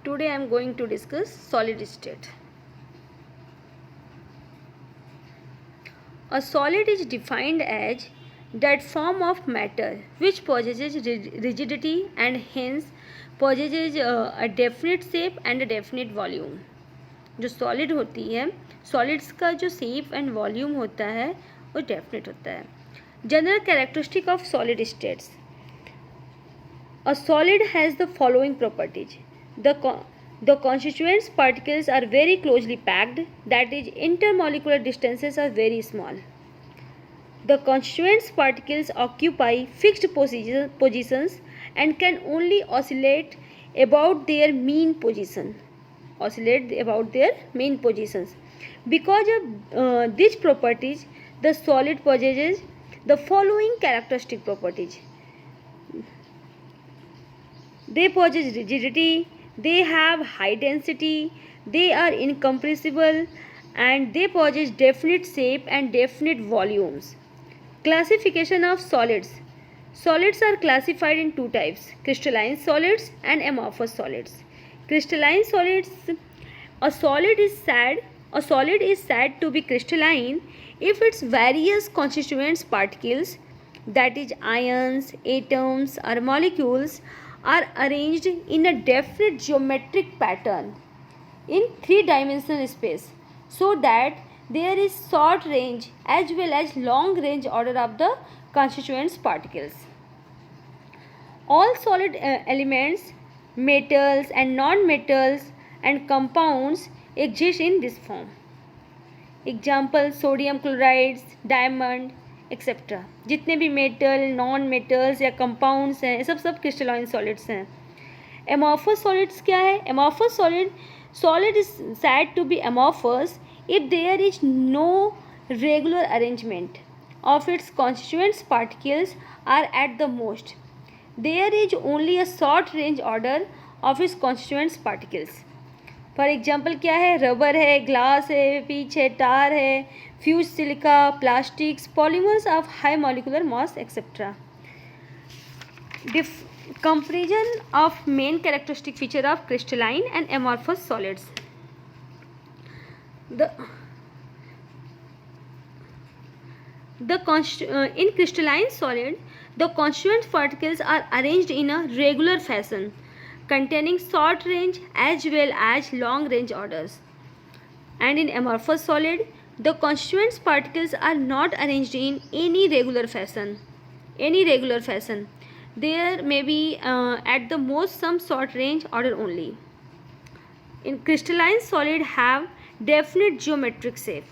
today I am going to discuss solid state. A solid is defined as that form of matter which possesses rigidity and hence possesses a definite shape and a definite volume. जो solid होती है, solids का जो shape and volume होता है वो definite होता है. General characteristic of solid states. A solid has the following properties. The constituent particles are very closely packed, that is, intermolecular distances are very small. The constituent particles occupy fixed positions and can only oscillate about their mean position. Because of these properties, the solid possesses the following characteristic properties. They possess rigidity, they have high density, they are incompressible, and they possess definite shape and definite volumes. Classification of solids. Solids are classified in two types: crystalline solids and amorphous solids. Crystalline solids. A solid is said to be crystalline if its various constituent particles, that is ions, atoms or molecules, are arranged in a definite geometric pattern in three-dimensional space, so that there is short range as well as long range order of the constituent particles. All solid elements, metals and non-metals and compounds exist in this form. Example: sodium chlorides, diamond, et cetera. जितने भी metal, non metals या compounds हैं, ये सब crystalline solids हैं. Amorphous solids क्या है? Amorphous solid is said to be amorphous if there is no regular arrangement of its constituents particles or at the most. There is only a short range order of its constituents particles. For example क्या है? Rubber है, glass है, peach है, टार है, fuse silica, plastics, polymers of high molecular mass etcetera. Comparison of main characteristic feature of crystalline and amorphous solids. In crystalline solid, the constituent particles are arranged in a regular fashion, containing short range as well as long range orders. And in amorphous solid, the constituent particles are not arranged in any regular fashion. There may be at the most some short range order only. In crystalline solid have definite geometric shape.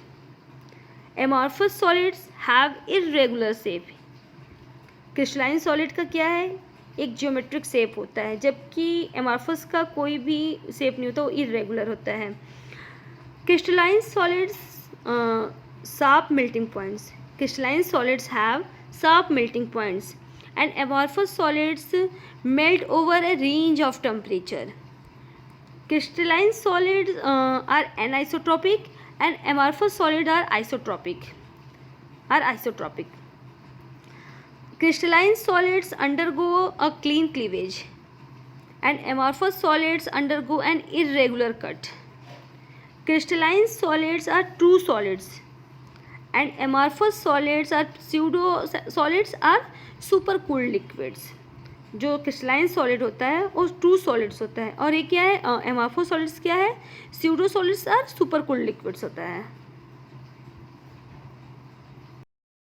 Amorphous solids have irregular shape. Crystalline solid का क्या है? एक geometric shape होता है, जबकि amorphous का कोई भी शेप नहीं होता, वो इरेगुलर होता है. Crystalline solids sharp melting points. Crystalline solids have sharp melting points, and amorphous solids melt over a range of temperature. Crystalline solids are anisotropic, and amorphous solids are isotropic. Crystalline solids undergo a clean cleavage, and amorphous solids undergo an irregular cut. Crystalline solids are true solids, and amorphous solids are pseudo solids are supercooled liquids. जो crystalline solid होता है वो true solids होता है, और ये क्या है? amorphous solids क्या है? pseudo solids are supercooled liquids होता है.